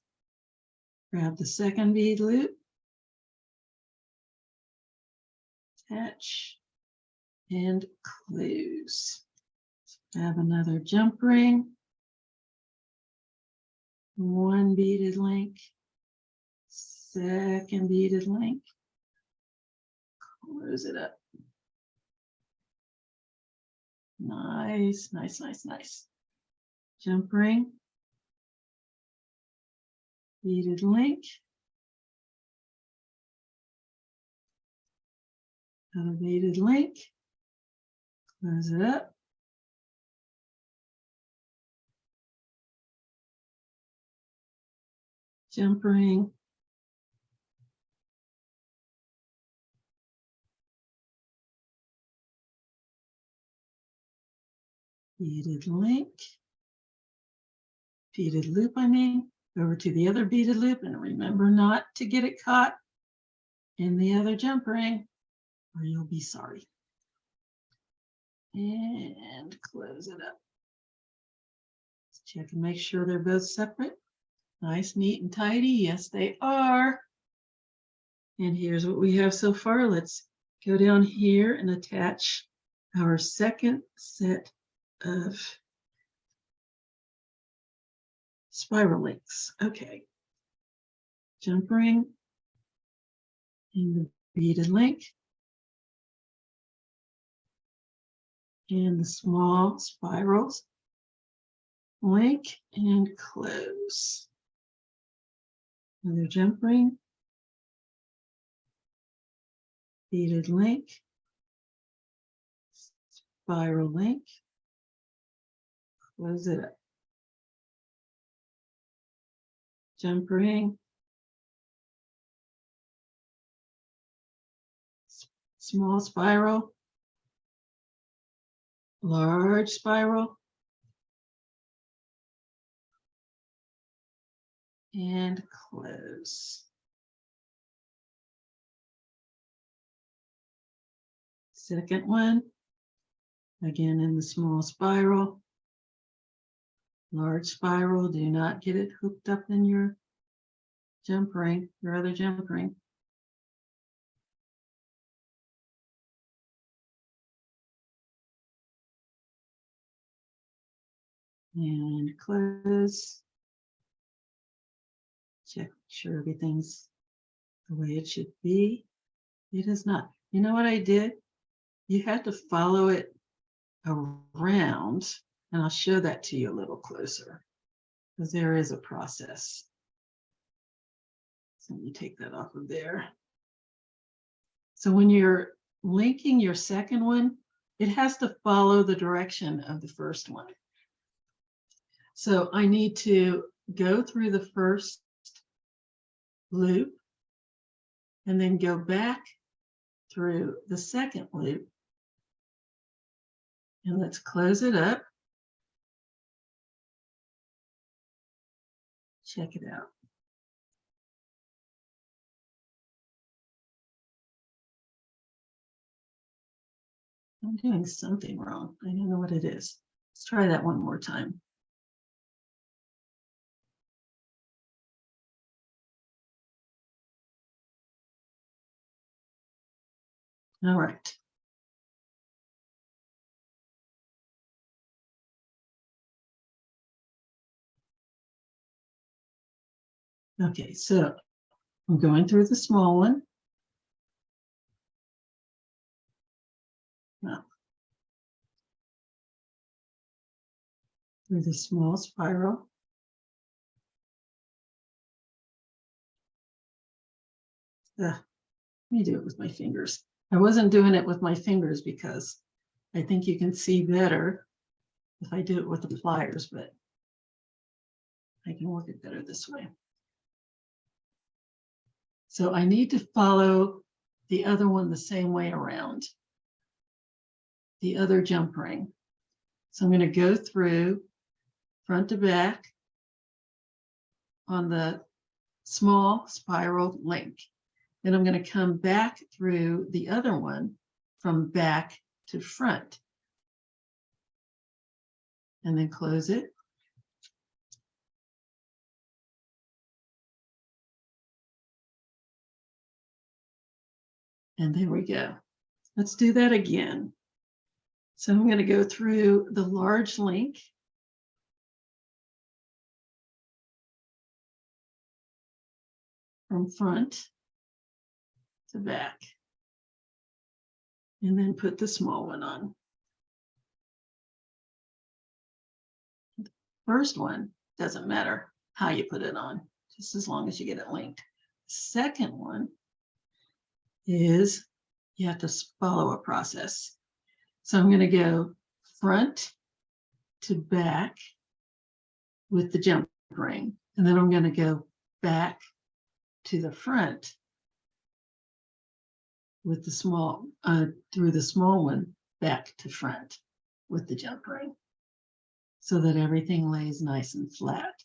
Grab the second bead loop. Attach and close. Have another jump ring, one beaded link, second beaded link, close it up. Nice, nice, nice, nice. Jump ring, beaded link, another beaded link, close it up. Jump ring, beaded link, beaded loop, I mean, over to the other beaded loop, and remember not to get it caught in the other jump ring or you'll be sorry. And close it up. Let's check and make sure they're both separate. Nice, neat, and tidy. Yes, they are. And here's what we have so far. Let's go down here and attach our second set of spiral links. Okay. Jump ring in the beaded link and the small spirals link and close. Another jump ring, beaded link, spiral link, close it up. Jump ring, small spiral, large spiral, and close. Second one, again in the small spiral, large spiral. Do not get it hooked up in your jump ring, your other jump ring. And close. Check sure everything's the way it should be. It is not. You know what I did? You had to follow it around, and I'll show that to you a little closer because there is a process. So let me take that off of there. So when you're linking your second one, it has to follow the direction of the first one. So I need to go through the first loop and then go back through the second loop. And let's close it up. Check it out. I'm doing something wrong. I don't know what it is. Let's try that one more time. All right. Okay, so I'm going through the small one. Now, through the small spiral. Let me do it with my fingers. I wasn't doing it with my fingers because I think you can see better if I do it with the pliers, but I can work it better this way. So I need to follow the other one the same way around, the other jump ring. So I'm going to go through front to back on the small spiral link. Then I'm going to come back through the other one from back to front. And then close it. And there we go. Let's do that again. So I'm going to go through the large link. From front to back. And then put the small one on. First one, doesn't matter how you put it on, just as long as you get it linked. Second one is you have to follow a process. So I'm going to go front to back with the jump ring. And then I'm going to go back to the front with the small, through the small one, back to front with the jump ring, so that everything lays nice and flat.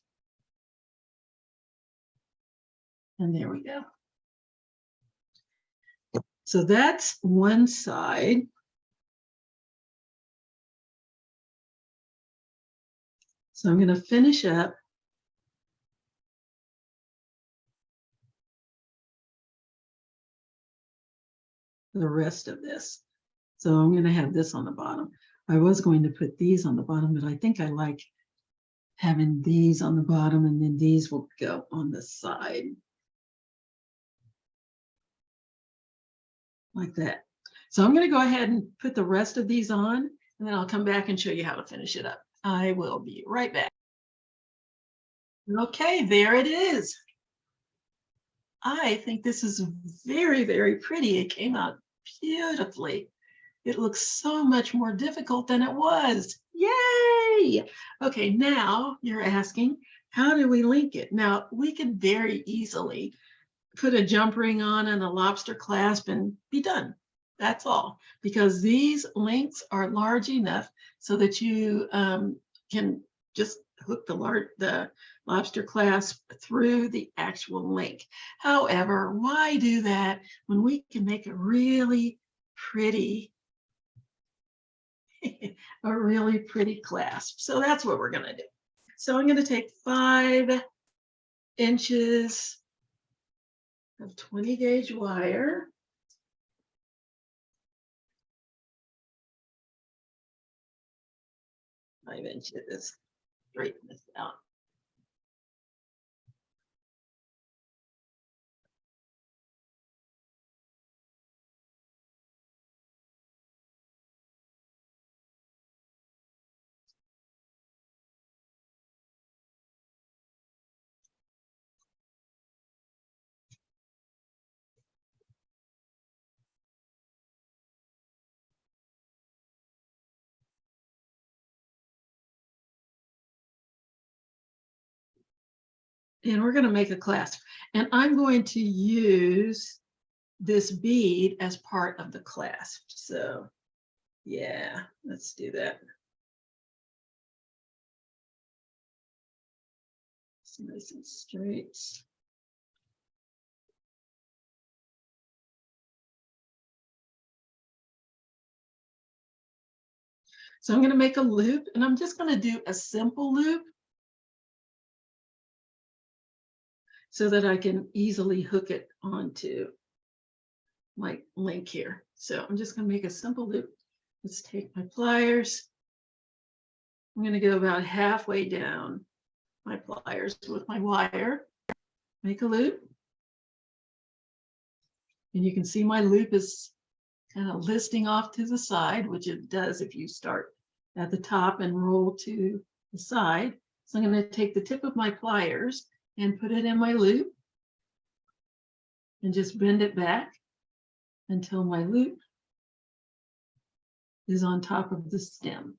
And there we go. So that's one side. So I'm going to finish up the rest of this. So I'm going to have this on the bottom. I was going to put these on the bottom, but I think I like having these on the bottom, and then these will go on the side. Like that. So I'm going to go ahead and put the rest of these on, and then I'll come back and show you how to finish it up. I will be right back. Okay, there it is. I think this is very, very pretty. It came out beautifully. It looks so much more difficult than it was. Yay! Okay, now you're asking, how do we link it? Now, we could very easily put a jump ring on and a lobster clasp and be done. That's all, because these links are large enough so that you can just hook the lobster clasp through the actual link. However, why do that when we can make a really pretty, a really pretty clasp? So that's what we're going to do. So I'm going to take 5 inches of 20 gauge wire. Five inches. Straighten this out. And we're going to make a clasp. And I'm going to use this bead as part of the clasp. So yeah, let's do that. It's nice and straight. So I'm going to make a loop, and I'm just going to do a simple loop so that I can easily hook it onto my link here. So I'm just going to make a simple loop. Let's take my pliers. I'm going to go about halfway down my pliers with my wire, make a loop. And you can see my loop is kind of listing off to the side, which it does if you start at the top and roll to the side. So I'm going to take the tip of my pliers and put it in my loop and just bend it back until my loop is on top of the stem.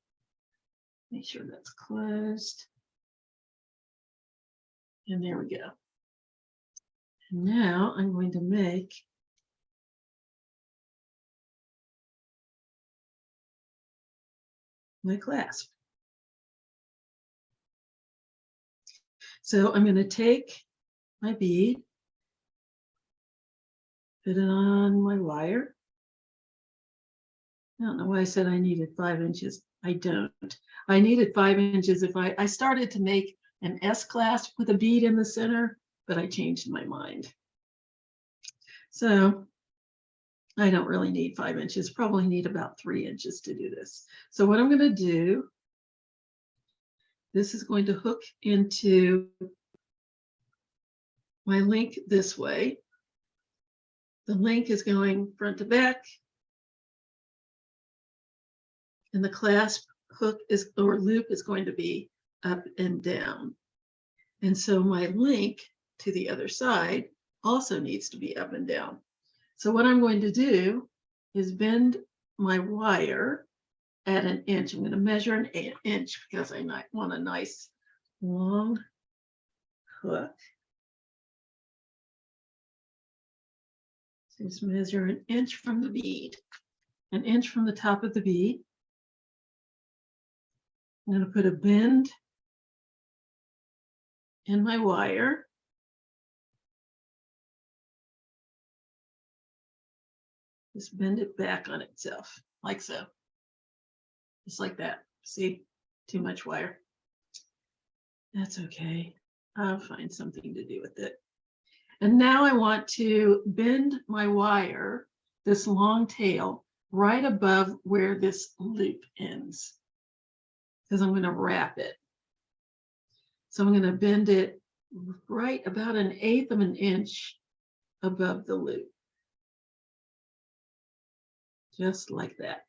Make sure that's closed. And there we go. And now I'm going to make my clasp. So I'm going to take my bead, put it on my wire. I don't know why I said I needed 5 inches. I don't. I needed 5 inches if I started to make an S clasp with a bead in the center, but I changed my mind. So I don't really need 5 inches, probably need about 3 inches to do this. So what I'm going to do, this is going to hook into my link this way. The link is going front to back, and the clasp hook is, or loop, is going to be up and down. And so my link to the other side also needs to be up and down. So what I'm going to do is bend my wire at 1 inch. I'm going to measure an inch because I want a nice long hook. So just measure 1 inch from the bead, 1 inch from the top of the bead. I'm going to put a bend in my wire. Just bend it back on itself, like so. Just like that. See, too much wire. That's okay. I'll find something to do with it. And now I want to bend my wire, this long tail, right above where this loop ends, because I'm going to wrap it. So I'm going to bend it right about 1/8 of an inch above the loop. Just like that.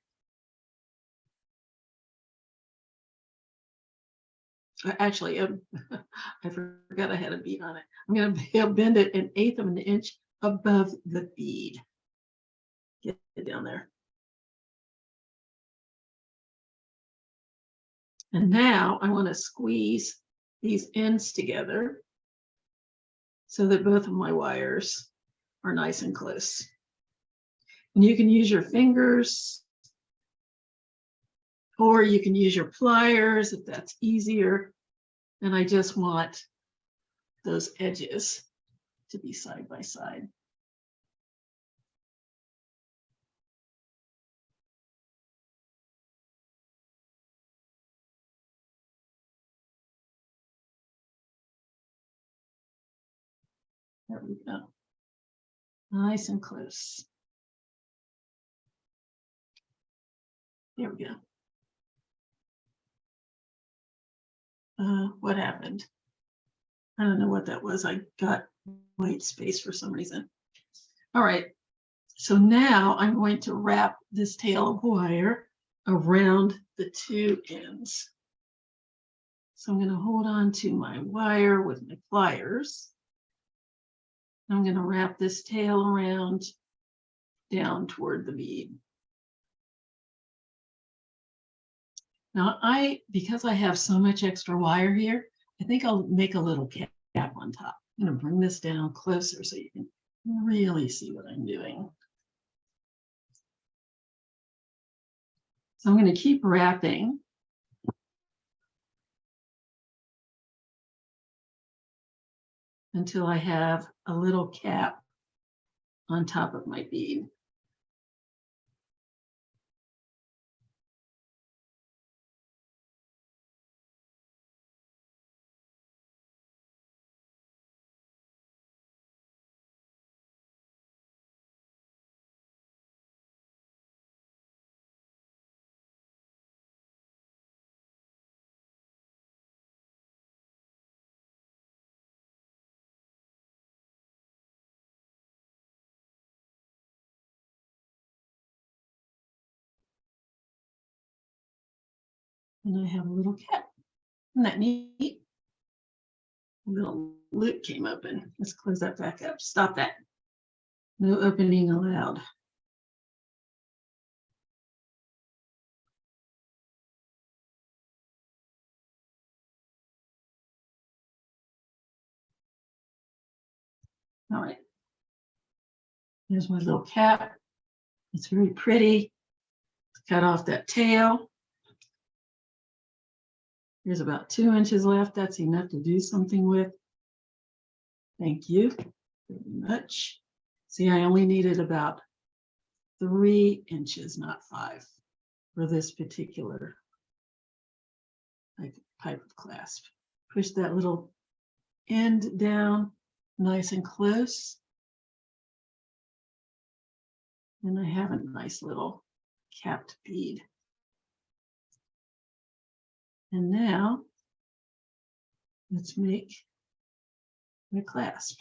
Actually, I forgot I had a bead on it. I'm going to bend it 1/8 of an inch above the bead. Get it down there. And now I want to squeeze these ends together so that both of my wires are nice and close. And you can use your fingers, or you can use your pliers if that's easier. And I just want those edges to be side by side. There we go. Nice and close. There we go. What happened? I don't know what that was. I got white space for some reason. All right. So now I'm going to wrap this tail of wire around the 2 ends. So I'm going to hold on to my wire with my pliers. I'm going to wrap this tail around down toward the bead. Now because I have so much extra wire here, I think I'll make a little cap on top. I'm going to bring this down closer so you can really see what I'm doing. So I'm going to keep wrapping until I have a little cap on top of my bead. And I have a little cap. Isn't that neat? A little loop came open. Let's close that back up. Stop that. No opening allowed. All right. Here's my little cap. It's very pretty. Cut off that tail. There's about 2 inches left. That's enough to do something with. Thank you very much. See, I only needed about 3 inches, not 5, for this particular type of clasp. Push that little end down nice and close. And I have a nice little capped bead. And now let's make my clasp.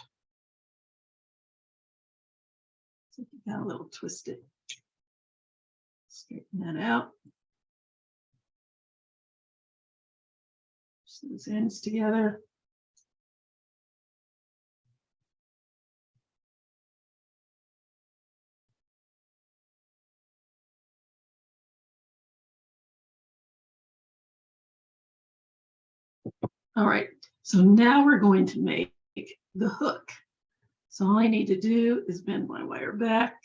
So you got a little twisted. Straighten that out. Push those ends together. All right, so now we're going to make the hook. So all I need to do is bend my wire back,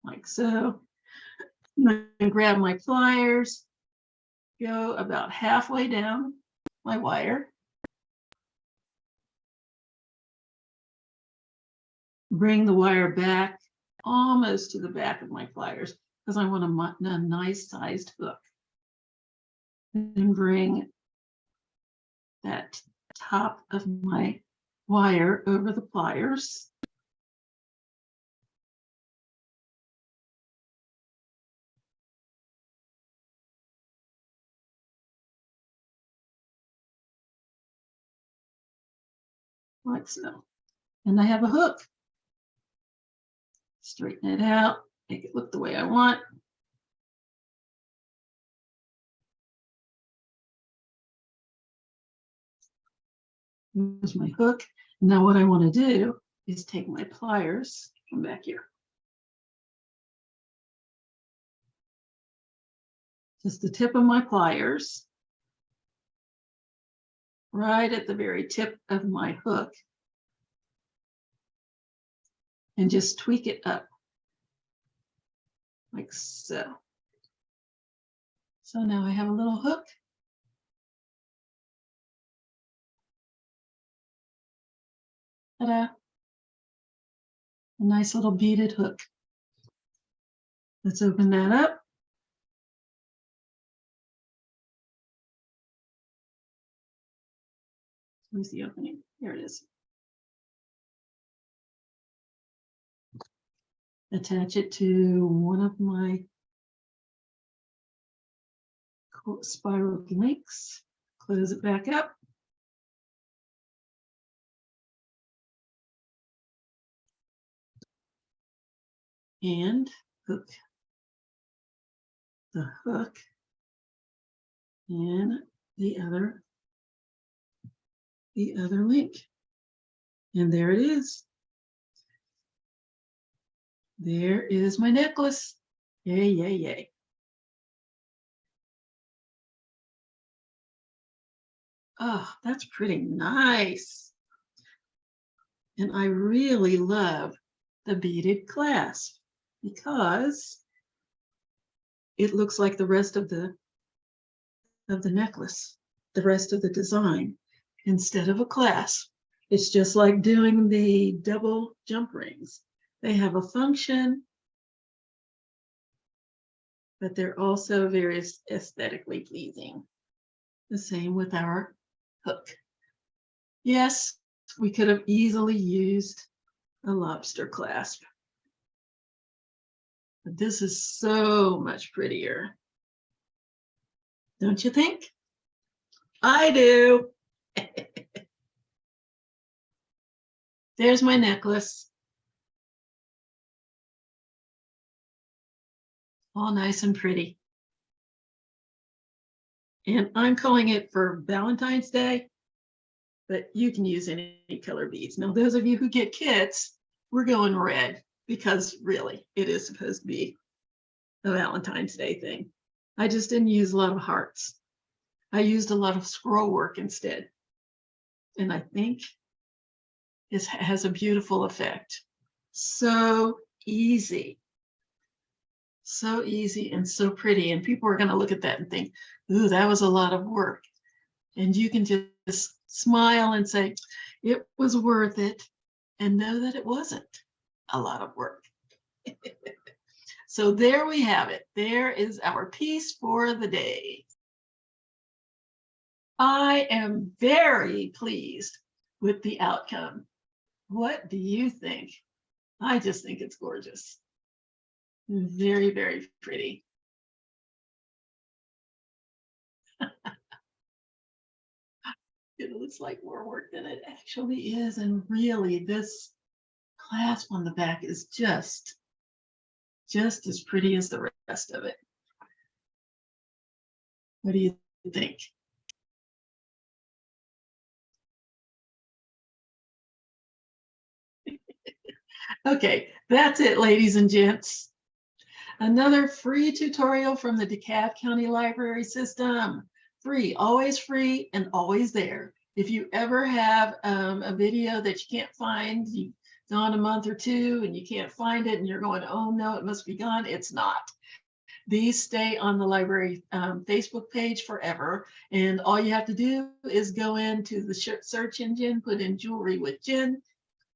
like so. And grab my pliers, go about halfway down my wire. Bring the wire back almost to the back of my pliers because I want a nice sized hook. And bring that top of my wire over the pliers. Like so. And I have a hook. Straighten it out, make it look the way I want. Here's my hook. Now what I want to do is take my pliers, come back here. Just the tip of my pliers, right at the very tip of my hook, and just tweak it up, like so. So now I have a little hook. Ta-da! A nice little beaded hook. Let's open that up. Where's the opening? There it is. Attach it to one of my spiral links. Close it back up. And hook the hook in the other link. And there it is. There is my necklace. Yay, yay, yay. Oh, that's pretty nice. And I really love the beaded clasp because it looks like the rest of the necklace, the rest of the design. Instead of a clasp, it's just like doing the double jump rings. They have a function, but they're also very aesthetically pleasing. The same with our hook. Yes, we could have easily used a lobster clasp, but this is so much prettier. Don't you think? I do. There's my necklace. All nice and pretty. And I'm calling it for Valentine's Day, but you can use any color beads. Now, those of you who get kits, we're going red because really it is supposed to be a Valentine's Day thing. I just didn't use a lot of hearts. I used a lot of scroll work instead. And I think it has a beautiful effect. So easy. So easy and so pretty. And people are going to look at that and think, ooh, that was a lot of work. And you can just smile and say, it was worth it, and know that it wasn't a lot of work. So there we have it. There is our piece for the day. I am very pleased with the outcome. What do you think? I just think it's gorgeous. Very, very pretty. It looks like more work than it actually is. And really, this clasp on the back is just as pretty as the rest of it. What do you think? Okay, that's it, ladies and gents. Another free tutorial from the DeKalb County Library System. Free, always free and always there. If you ever have a video that you can't find, you've gone a month or two and you can't find it and you're going, oh no, it must be gone. It's not. These stay on the library Facebook page forever. And all you have to do is go into the search engine, put in Jewelry with Jen,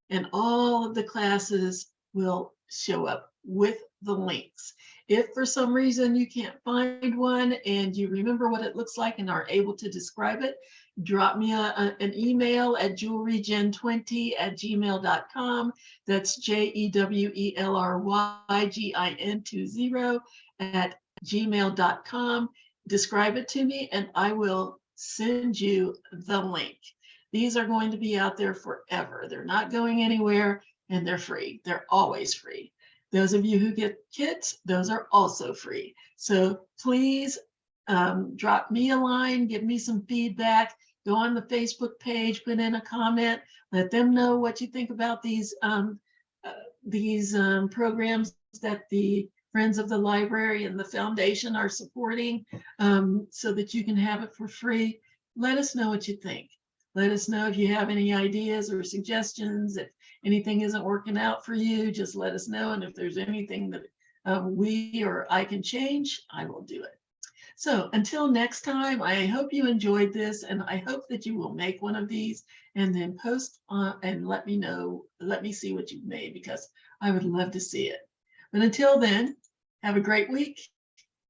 and all of the classes will show up with the links. If for some reason you can't find one and you remember what it looks like and are able to describe it, drop me an email at jewelrygin20@gmail.com. That's JEWELRYGIN20@gmail.com. Describe it to me and I will send you the link. These are going to be out there forever. They're not going anywhere and they're free. They're always free. Those of you who get kits, those are also free. So please drop me a line, give me some feedback, go on the Facebook page, put in a comment, let them know what you think about these programs that the Friends of the Library and the Foundation are supporting so that you can have it for free. Let us know what you think. Let us know if you have any ideas or suggestions. If anything isn't working out for you, just let us know. And if there's anything that we or I can change, I will do it. So until next time, I hope you enjoyed this and I hope that you will make one of these and then post and let me know, let me see what you've made because I would love to see it. But until then, have a great week.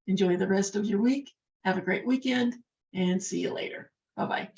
Enjoy the rest of your week. Have a great weekend and see you later. Bye-bye.